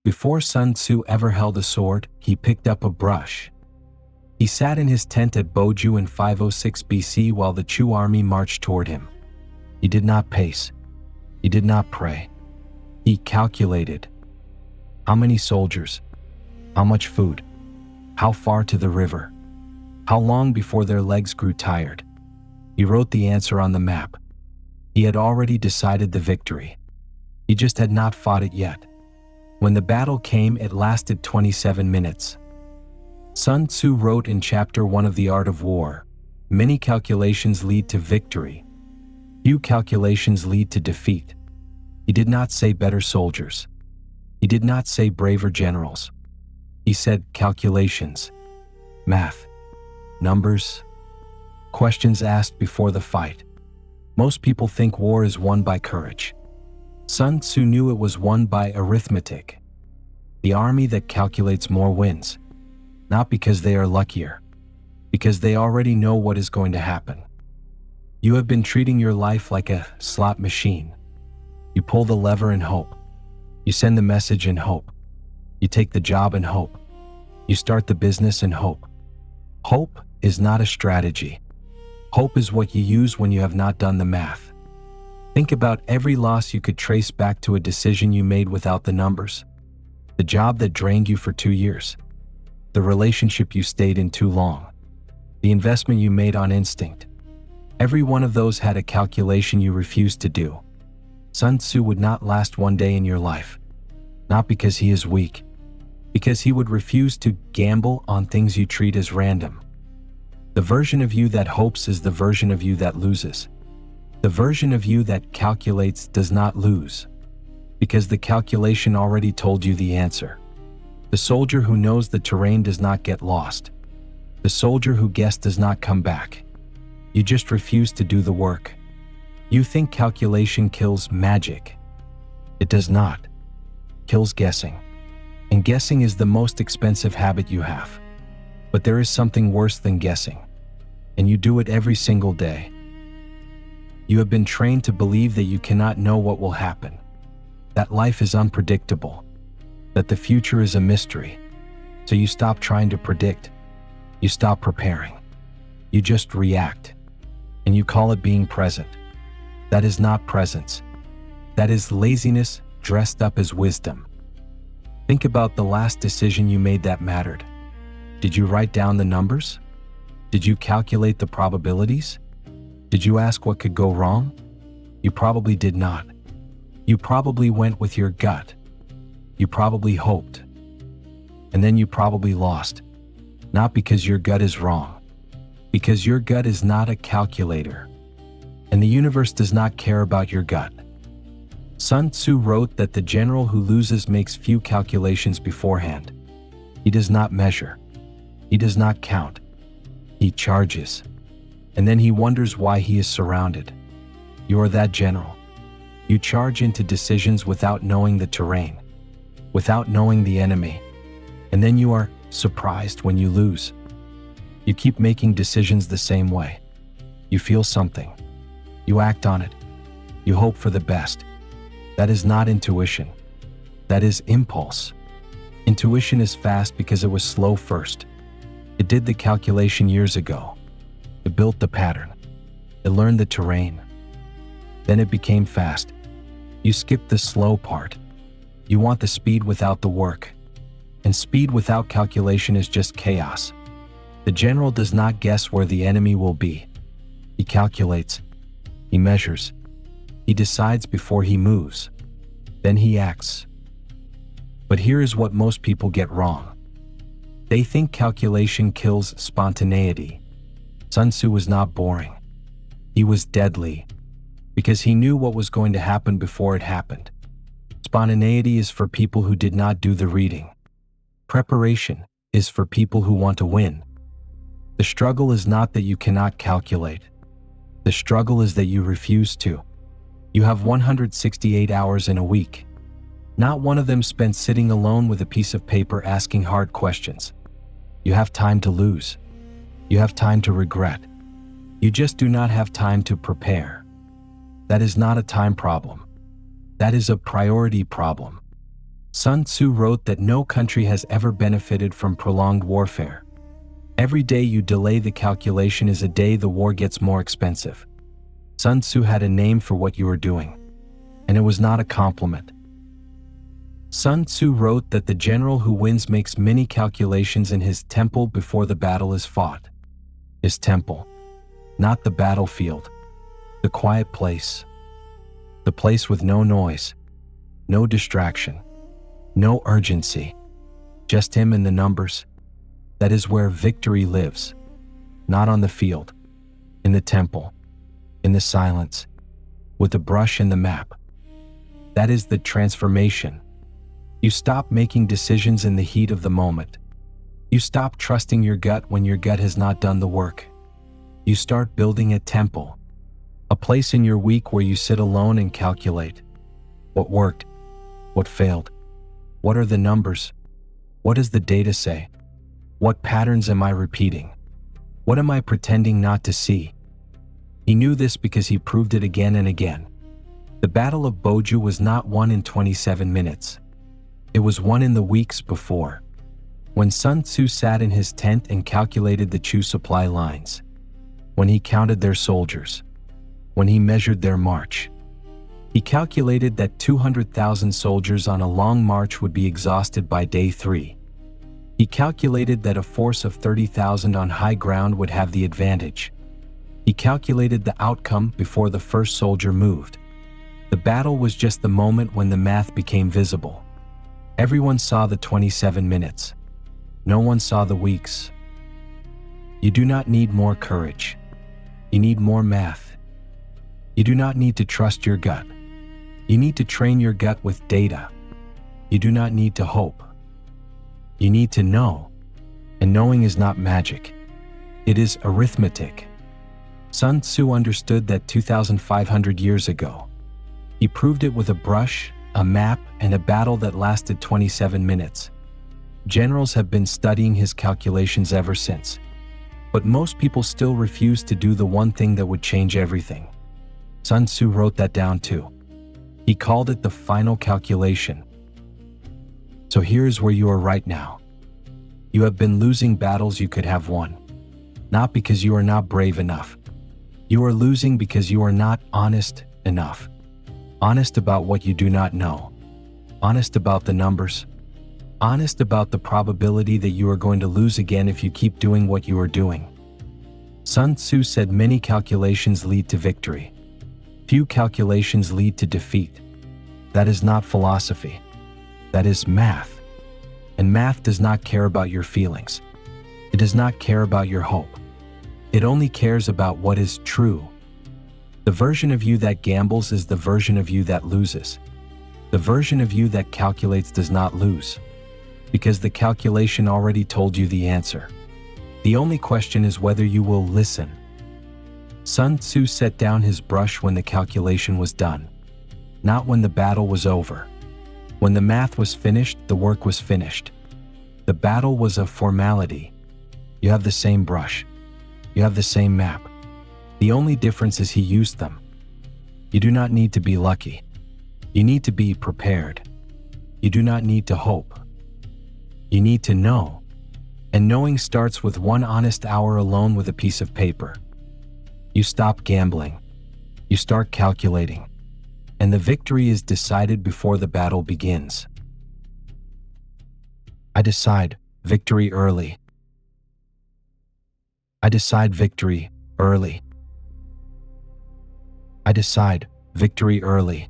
Before Sun Tzu ever held a sword, he picked up a brush. He sat in his tent at Boju in 506 BC while the Chu army marched toward him. He did not pace. He did not pray. He calculated. How many soldiers? How much food? How far to the river? How long before their legs grew tired? He wrote the answer on the map. He had already decided the victory. He just had not fought it yet. When the battle came, it lasted 27 minutes. Sun Tzu wrote in Chapter 1 of The Art of War, "Many calculations lead to victory. Few calculations lead to defeat." He did not say better soldiers. He did not say braver generals. He said calculations, math, numbers, questions asked before the fight. Most people think war is won by courage. Sun Tzu knew it was won by arithmetic. The army that calculates more wins, not because they are luckier, because they already know what is going to happen. You have been treating your life like a slot machine. You pull the lever in hope. You send the message in hope. You take the job in hope. You start the business in hope. Hope is not a strategy. Hope is what you use when you have not done the math. Think about every loss you could trace back to a decision you made without the numbers. The job that drained you for 2 years. The relationship you stayed in too long. The investment you made on instinct. Every one of those had a calculation you refused to do. Sun Tzu would not last one day in your life. Not because he is weak. Because he would refuse to gamble on things you treat as random. The version of you that hopes is the version of you that loses. The version of you that calculates does not lose. Because the calculation already told you the answer. The soldier who knows the terrain does not get lost. The soldier who guessed does not come back. You just refuse to do the work. You think calculation kills magic. It does not. It kills guessing. And guessing is the most expensive habit you have. But there is something worse than guessing. And you do it every single day. You have been trained to believe that you cannot know what will happen. That life is unpredictable. That the future is a mystery. So you stop trying to predict. You stop preparing. You just react. And you call it being present. That is not presence. That is laziness dressed up as wisdom. Think about the last decision you made that mattered. Did you write down the numbers? Did you calculate the probabilities? Did you ask what could go wrong? You probably did not. You probably went with your gut. You probably hoped. And then you probably lost. Not because your gut is wrong. Because your gut is not a calculator. And the universe does not care about your gut. Sun Tzu wrote that the general who loses makes few calculations beforehand. He does not measure. He does not count. He charges. And then he wonders why he is surrounded. You are that general. You charge into decisions without knowing the terrain, without knowing the enemy. And then you are surprised when you lose. You keep making decisions the same way. You feel something. You act on it. You hope for the best. That is not intuition. That is impulse. Intuition is fast because it was slow first. It did the calculation years ago. It built the pattern. It learned the terrain. Then it became fast. You skipped the slow part. You want the speed without the work. And speed without calculation is just chaos. The general does not guess where the enemy will be. He calculates. He measures. He decides before he moves. Then he acts. But here is what most people get wrong. They think calculation kills spontaneity. Sun Tzu was not boring. He was deadly. Because he knew what was going to happen before it happened. Spontaneity is for people who did not do the reading. Preparation is for people who want to win. The struggle is not that you cannot calculate. The struggle is that you refuse to. You have 168 hours in a week. Not one of them spent sitting alone with a piece of paper asking hard questions. You have time to lose. You have time to regret. You just do not have time to prepare. That is not a time problem. That is a priority problem. Sun Tzu wrote that no country has ever benefited from prolonged warfare. Every day you delay the calculation is a day the war gets more expensive. Sun Tzu had a name for what you were doing, and it was not a compliment. Sun Tzu wrote that the general who wins makes many calculations in his temple before the battle is fought. His temple, not the battlefield, the quiet place, the place with no noise, no distraction, no urgency, just him and the numbers. That is where victory lives, not on the field, in the temple, in the silence, with the brush and the map. That is the transformation. You stop making decisions in the heat of the moment. You stop trusting your gut when your gut has not done the work. You start building a temple, a place in your week where you sit alone and calculate. What worked? What failed? What are the numbers? What does the data say? What patterns am I repeating? What am I pretending not to see? He knew this because he proved it again and again. The Battle of Boju was not won in 27 minutes. It was won in the weeks before, when Sun Tzu sat in his tent and calculated the Chu supply lines, when he counted their soldiers, when he measured their march. He calculated that 200,000 soldiers on a long march would be exhausted by day 3. He calculated that a force of 30,000 on high ground would have the advantage. He calculated the outcome before the first soldier moved. The battle was just the moment when the math became visible. Everyone saw the 27 minutes. No one saw the weeks. You do not need more courage. You need more math. You do not need to trust your gut. You need to train your gut with data. You do not need to hope. You need to know. And knowing is not magic. It is arithmetic. Sun Tzu understood that 2,500 years ago. He proved it with a brush, a map, and a battle that lasted 27 minutes. Generals have been studying his calculations ever since. But most people still refuse to do the one thing that would change everything. Sun Tzu wrote that down too. He called it the final calculation. So here's where you are right now. You have been losing battles you could have won. Not because you are not brave enough. You are losing because you are not honest enough. Honest about what you do not know. Honest about the numbers. Honest about the probability that you are going to lose again if you keep doing what you are doing. Sun Tzu said many calculations lead to victory. Few calculations lead to defeat. That is not philosophy. That is math. And math does not care about your feelings. It does not care about your hope. It only cares about what is true. The version of you that gambles is the version of you that loses. The version of you that calculates does not lose, because the calculation already told you the answer. The only question is whether you will listen. Sun Tzu set down his brush when the calculation was done, not when the battle was over. When the math was finished, the work was finished. The battle was a formality. You have the same brush. You have the same map. The only difference is he used them. You do not need to be lucky. You need to be prepared. You do not need to hope. You need to know. And knowing starts with one honest hour alone with a piece of paper. You stop gambling. You start calculating. And the victory is decided before the battle begins. I decide victory early. I decide victory early. I decide victory early.